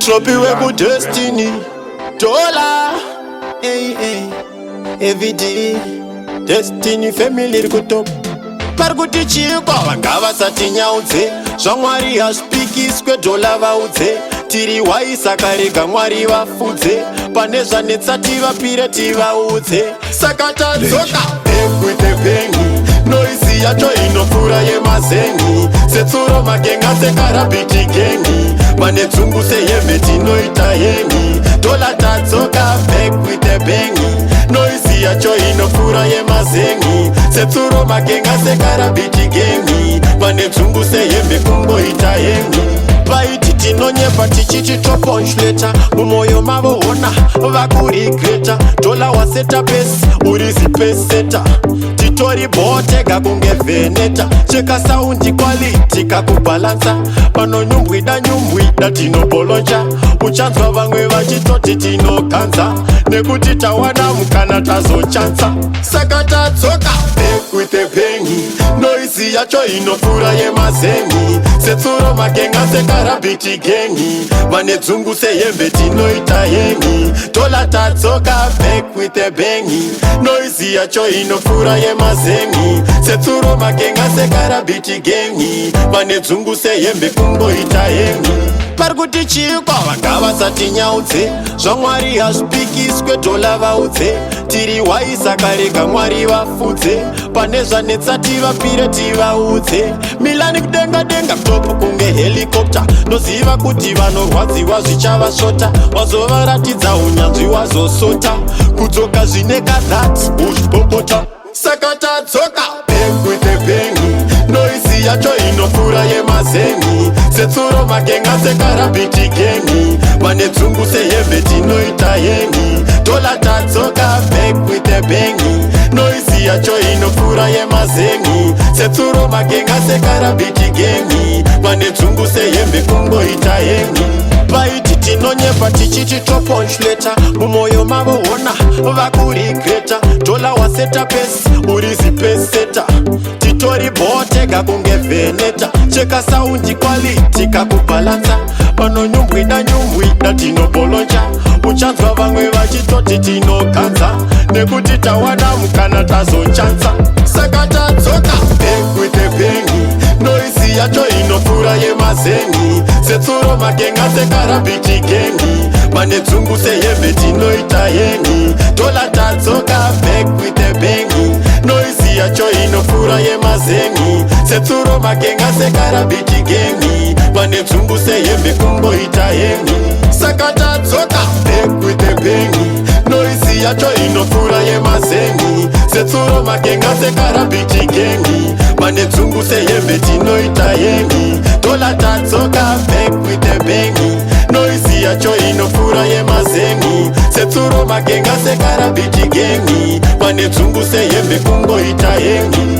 Tinopiwe ku destiny Dola everyday Destiny family iri kutop parikuti chikwa vanga vasati nyaudze zvamwari hazvipikiswe dola vaudze tiri waisa karega mwari vafudze pane zvanetsa tivapire tivaudze saka tadzoka back with the pengi noisi yacho inopfuura yemazengi setsuro magenga sekarabiti gengi mane dzungu sehembe tinoita hengi dola tadzoka back with the pengi noisi yacho inopfuura yemazengi setsuro magenga sekarabiti gengi mane dzungu sehembe kungoita hengi vaiti tinonyepa tichiti toponchuleta mumwoyo mavoona vakurigreta dola waseta pesi uri zipeseta titori bhotega kunge vheneta cheka saundi quality kakubhalansa panonyumbwida nyumbwida tinobolonja uchanzwa vamwe vachitoti tinokanza nekuti tawana mukana tazochansa saka tadzoka back with the pengi noisi yacho inopfuura yemazengi setsuro magenga sekarabiti gengi vane dzungu sehembe tinoita hengi dola tadzoka back with the bengi noisi yacho inopfuura yemazengi setsuro magenga sekarabiti gengi vane dzungu sehembe kungoita hengi parikuti chikwa vanga vasati nyaudze zvamwari hazvipikiswe dola vaudze tiri waisa karega mwari vafudze pane zvanetsa tivapire tivaudze milani kudenga denga kutopu kunge helikopta noziva kuti vanorwadziwa zvichavasvota wazovaratidza unyanzvi wazosota kudzoka zvine kadhati uzvibobota saka tadzoka back with the pengi noisi yacho inopfuura yemazengi setsuro magenga sekarabiti gengi vane dzungu sehembe tinoita hengi dola tadzoka back with the bengi noisi yacho inopfuura yemazengi setsuro magenga sekarabiti gengi vane dzungu sehembe kungoita hengi vaiti tinonyepa tichiti toponchuleta mumwoyo mavoona vakurigreta dola waseta pesi uri zipeseta titori bhotega kunge vheneta cheka saundi quality kakubhalansa panonyumbwida nyumbwida tinobolonja uchanzwa vamwe vachitoti tinokanza nekuti tawana mukana tazochansa saka tadzoka back with the pengi noisi yacho inopfuura yemazengi setsuro magenga sekarabiti gengi vane dzungu sehembe tinoita hengi dola tadzoka back with the bengi noisi yacho inopfuura yemazengi setsuro magenga sekarabiti gengi vane dzungu sehembe kungoita hengi saka tadzoka back with the bengi noisi yacho inopfuura yemazengi setsuro magenga sekarabiti gengi vane dzungu sehembe tinoita hengi dola tadzoka back with the bengi noisi yacho inopfuura yemazengi setsuro magenga sekarabiti gengi vane dzungu sehembe kungoita hengi